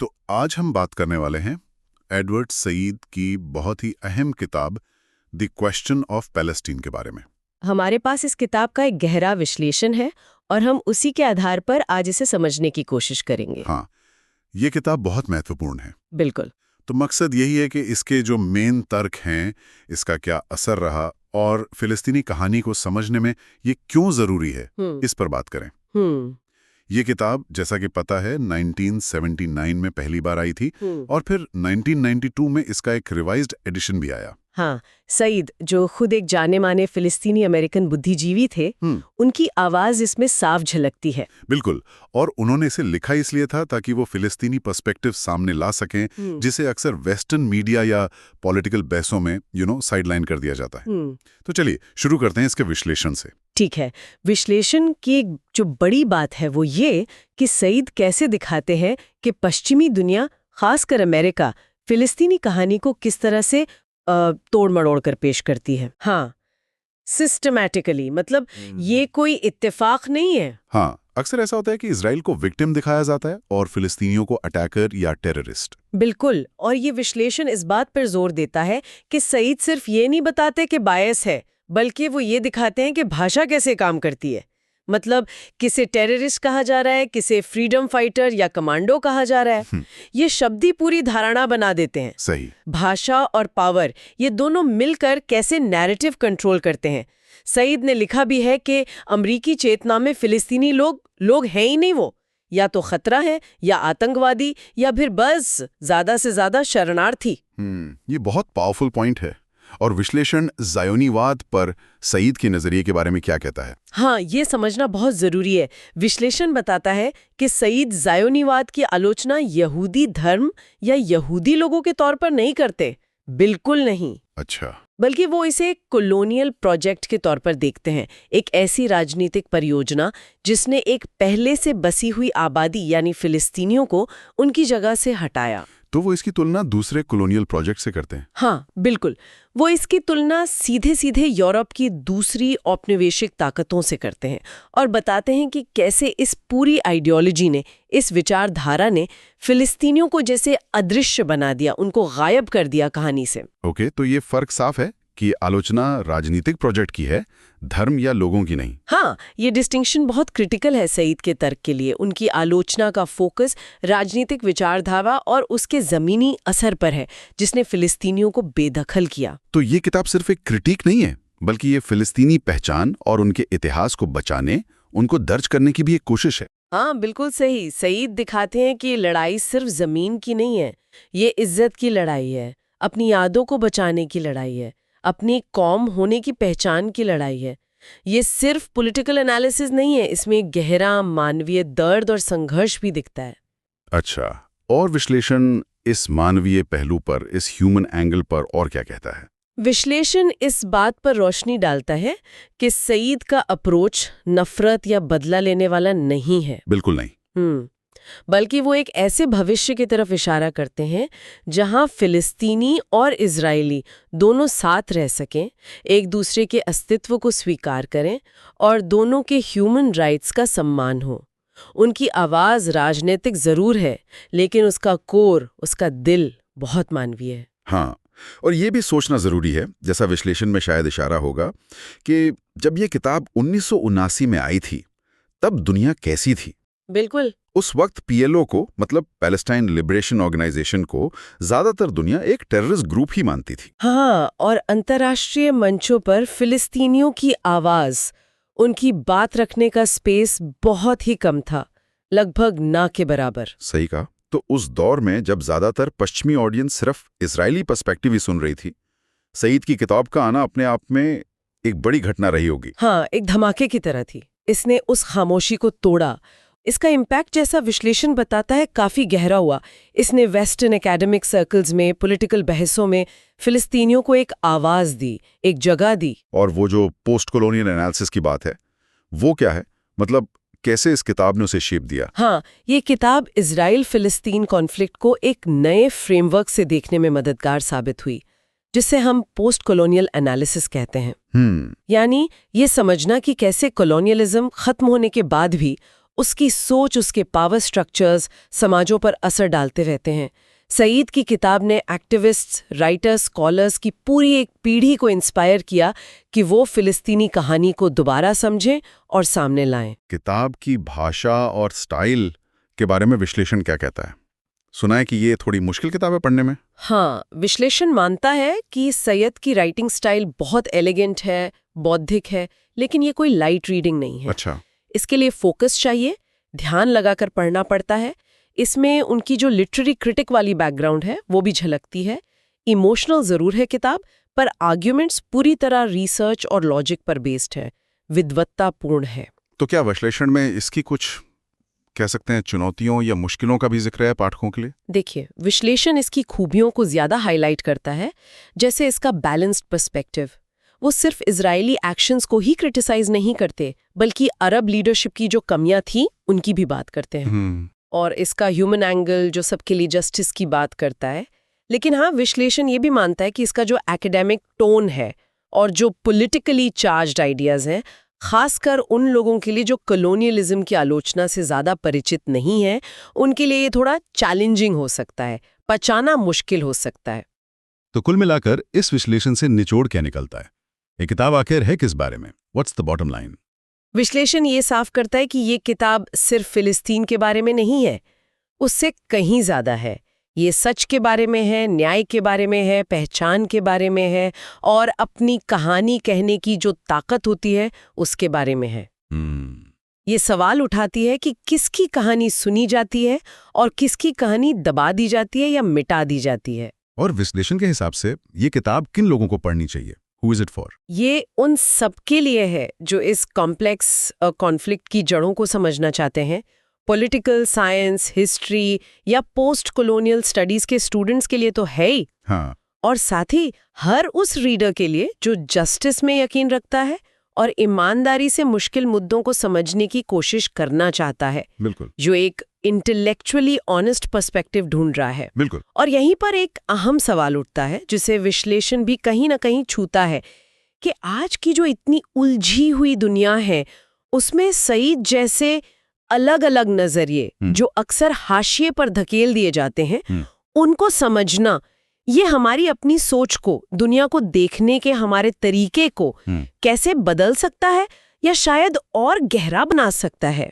तो आज हम बात करने वाले हैं एडवर्ड सईद की बहुत ही अहम किताब द क्वेश्चन ऑफ पैलेस्टीन के बारे में। हमारे पास इस किताब का एक गहरा विश्लेषण है और हम उसी के आधार पर आज इसे समझने की कोशिश करेंगे। हाँ, ये किताब बहुत महत्वपूर्ण है। बिल्कुल। तो मकसद यही है कि इसके जो मेन तर्क हैं, इसका क्या असर रहा और फिलिस्तीनी कहानी को समझने में ये क्यों जरूरी है, इस पर बात करें। ये किताब जैसा कि पता है 1979 में पहली बार आई थी और फिर 1992 में इसका एक रिवाइज्ड एडिशन भी आया। हाँ, सईद जो खुद एक जाने माने फिलिस्तीनी अमेरिकन बुद्धिजीवी थे, उनकी आवाज इसमें साफ झलकती है। बिल्कुल, और उन्होंने इसे लिखा इसलिए था ताकि वो फिलिस्तीनी पर्सपेक्टिव सामने ला सकें, जिसे अक्सर वेस्टर्न मीडिया या पॉलिटिकल बहसों में साइडलाइन कर दिया जाता है। तो चलिए शुरू करते हैं इसके विश्लेषण से। ठीक है। विश्लेषण की जो बड़ी बात है वो ये कि सईद कैसे दिखाते हैं कि पश्चिमी दुनिया, खासकर अमेरिका, फिलिस्तीनी कहानी को किस तरह से तोड़ मरोड़ कर पेश करती है। हाँ, सिस्टमैटिकली, मतलब ये कोई इत्तेफाक नहीं है। हाँ, अक्सर ऐसा होता है कि इजराइल को विक्टिम दिखाया जाता है और फिलिस्तीनियों को अटैकर या टेररिस्ट। बिल्कुल, और ये विश्लेषण इस बात पर जोर देता है कि सईद सिर्फ ये नहीं बताते कि बायस है, बल्कि वो ये दिखाते हैं कि भाषा कैसे काम करती है। मतलब किसे टेररिस्ट कहा जा रहा है, किसे फ्रीडम फाइटर या कमांडो कहा जा रहा है, ये शब्द ही पूरी धारणा बना देते हैं। सही। भाषा और पावर, ये दोनों मिलकर कैसे नैरेटिव कंट्रोल करते हैं। सईद ने लिखा भी है कि अमरीकी चेतना में फिलिस्तीनी लोग हैं ही नहीं, वो या तो खतरा है या आतंकवादी या फिर बस ज्यादा से ज्यादा शरणार्थी। ये बहुत पावरफुल पॉइंट है। और विश्लेषण ज़ायोनीवाद पर सईद के नजरिए के बारे में क्या कहता है? हाँ, ये समझना बहुत जरूरी है। विश्लेषण बताता है कि सईद ज़ायोनीवाद की आलोचना यहूदी धर्म या यहूदी लोगों के तौर पर नहीं करते, बिल्कुल नहीं। अच्छा। बल्कि वो इसे एक कॉलोनियल प्रोजेक्ट के तौर पर देखते हैं, एक ऐसी राजनीतिक परियोजना जिसने एक पहले से बसी हुई आबादी यानी फिलिस्तीनियों को उनकी जगह से हटाया। तो वो इसकी तुलना दूसरे कॉलोनियल प्रोजेक्ट से करते हैं? हाँ, बिल्कुल। वो इसकी तुलना सीधे सीधे यूरोप की दूसरी औपनिवेशिक ताकतों से करते हैं और बताते हैं कि कैसे इस पूरी आइडियोलॉजी ने, इस विचारधारा ने फिलिस्तीनियों को जैसे अदृश्य बना दिया, उनको गायब कर दिया कहानी से। ओके, तो ये फर्क साफ है कि आलोचना राजनीतिक प्रोजेक्ट की है, धर्म या लोगों की नहीं। हाँ, ये डिस्टिंक्शन बहुत क्रिटिकल है सईद के तर्क के लिए। उनकी आलोचना का फोकस राजनीतिक विचारधारा और उसके जमीनी असर पर है, जिसने फिलिस्तीनियों को बेदखल किया। तो ये किताब सिर्फ एक क्रिटिक नहीं है, बल्कि ये फिलिस्तीनी पहचान और उनके इतिहास को बचाने, उनको दर्ज करने की भी एक कोशिश है। हाँ, बिल्कुल सही। सईद दिखाते हैं कि लड़ाई सिर्फ जमीन की नहीं है, ये इज्जत की लड़ाई है, अपनी यादों को बचाने की लड़ाई है, अपनी कौम होने की पहचान की लड़ाई है। ये सिर्फ पॉलिटिकल एनालिसिस नहीं है, इसमें गहरा मानवीय दर्द और संघर्ष भी दिखता है। अच्छा, और विश्लेषण इस मानवीय पहलू पर, इस ह्यूमन एंगल पर और क्या कहता है? विश्लेषण इस बात पर रोशनी डालता है कि सईद का अप्रोच नफरत या बदला लेने वाला नहीं है। बिल्कुल नहीं। बल्कि वो एक ऐसे भविष्य की तरफ इशारा करते हैं जहां फिलिस्तीनी और इजरायली दोनों साथ रह सकें, एक दूसरे के अस्तित्व को स्वीकार करें और दोनों के ह्यूमन राइट्स का सम्मान हो। उनकी आवाज राजनीतिक जरूर है, लेकिन उसका कोर, उसका दिल बहुत मानवीय है। हाँ, और ये भी सोचना जरूरी है, जैसा विश्लेषण में शायद इशारा होगा, कि जब ये किताब 1979 में आई थी, तब दुनिया कैसी थी? बिल्कुल। उस वक्त पीएलओ को, मतलब पैलेस्टाइन लिबरेशन ऑर्गेनाइजेशन को, ज्यादातर दुनिया एक टेररिस्ट ग्रुप ही मानती थी। हाँ, और अंतर्राष्ट्रीय मंचों पर फिलिस्तीनियों की आवाज, उनकी बात रखने का स्पेस बहुत ही कम था, लगभग ना के बराबर। सही कहा। तो उस दौर में जब ज्यादातर पश्चिमी ऑडियंस सिर्फ इजरायली पर्सपेक्टिव ही सुन रही थी, सईद की किताब का आना अपने आप में एक बड़ी घटना रही होगी। हाँ, एक धमाके की तरह थी। इसने उस खामोशी को तोड़ा। इसका इम्पैक्ट, जैसा विश्लेषण बताता है, काफी गहरा हुआ। इसने वेस्टर्न एकेडमिक सर्कल्स में, पॉलिटिकल बहसों में फिलिस्तीनियों को एक आवाज दी, एक जगह दी। और वो जो पोस्ट कॉलोनियल एनालिसिस की बात है, वो क्या है? मतलब कैसे इस किताब ने उसे शेप दिया? हाँ, ये किताब इजराइल फिलिस्तीन कॉन्फ्लिक्ट को एक नए फ्रेमवर्क से देखने में मददगार साबित हुई, जिसे हम पोस्ट कॉलोनियल एनालिसिस कहते हैं। यानी ये समझना कि कैसे कॉलोनियलिज्म खत्म होने के बाद भी उसकी सोच, उसके पावर स्ट्रक्चर्स समाजों पर असर डालते रहते हैं। सईद की किताब ने एक्टिविस्ट्स, राइटर्स, स्कॉलर्स की पूरी एक पीढ़ी को इंस्पायर किया कि वो फिलिस्तीनी कहानी को दोबारा समझें और सामने लाएं। किताब की भाषा और स्टाइल के बारे में विश्लेषण क्या कहता है? सुना है कि ये थोड़ी मुश्किल किताब है पढ़ने में। हाँ, विश्लेषण मानता है कि सैयद की राइटिंग स्टाइल बहुत एलिगेंट है, बौद्धिक है, लेकिन ये कोई लाइट रीडिंग नहीं है। अच्छा। इसके लिए फोकस चाहिए, ध्यान लगाकर पढ़ना पड़ता है। इसमें उनकी जो लिटरेरी क्रिटिक वाली बैकग्राउंड है वो भी झलकती है। इमोशनल जरूर है किताब, पर आर्ग्यूमेंट्स पूरी तरह रिसर्च और लॉजिक पर बेस्ड है, विद्वत्तापूर्ण है। तो क्या विश्लेषण में इसकी कुछ कह सकते हैं चुनौतियों या मुश्किलों का भी जिक्र है पाठकों के लिए? देखिए, विश्लेषण इसकी खूबियों को ज्यादा हाईलाइट करता है, जैसे इसका बैलेंस्ड पर्सपेक्टिव। वो सिर्फ इजरायली एक्शंस को ही क्रिटिसाइज नहीं करते, बल्कि अरब लीडरशिप की जो कमियां थी उनकी भी बात करते हैं। और इसका ह्यूमन एंगल जो सबके लिए जस्टिस की बात करता है। लेकिन हाँ, विश्लेषण ये भी मानता है कि इसका जो एकेडमिक टोन है और जो पॉलिटिकली चार्ज्ड आइडियाज हैं, खासकर उन लोगों के लिए जो कॉलोनियलिज्म की आलोचना से ज्यादा परिचित नहीं है, उनके लिए ये थोड़ा चैलेंजिंग हो सकता है, पचाना मुश्किल हो सकता है। तो कुल मिलाकर इस विश्लेषण से निचोड़ क्या निकलता है? ये किताब आखिर है किस बारे में? What's the bottom line? विश्लेषण ये साफ करता है कि ये किताब सिर्फ फिलिस्तीन के बारे में नहीं है, उससे कहीं ज्यादा है। ये सच के बारे में है, न्याय के बारे में है, पहचान के बारे में है, और अपनी कहानी कहने की जो ताकत होती है उसके बारे में है। ये सवाल उठाती है कि किसकी कहानी सुनी जाती है और किसकी कहानी दबा दी जाती है या मिटा दी जाती है। और विश्लेषण के हिसाब से ये किताब किन लोगों को पढ़नी चाहिए? Who is it for? ये उन सबके लिए है जो इस कॉम्प्लेक्स कॉन्फ्लिक्ट की जड़ों को समझना चाहते हैं। पॉलिटिकल साइंस, हिस्ट्री या पोस्ट कॉलोनियल स्टडीज के स्टूडेंट्स के लिए तो है ही। हाँ। और साथ ही हर उस रीडर के लिए जो जस्टिस में यकीन रखता है और ईमानदारी से मुश्किल मुद्दों को समझने की कोशिश करना चाहता है। बिल्कुल। जो एक इंटेलेक्चुअली ऑनेस्ट पर्सपेक्टिव ढूंढ रहा है। बिल्कुल। और यहीं पर एक अहम सवाल उठता है जिसे विश्लेषण भी कहीं ना कहीं छूता है कि आज की जो इतनी उलझी हुई दुनिया है उसमें सईद जैसे अलग अलग नजरिए जो अक्सर हाशिए पर धकेल दिए जाते हैं, उनको समझना, ये हमारी अपनी सोच को, दुनिया को देखने के हमारे तरीके को कैसे बदल सकता है या शायद और गहरा बना सकता है।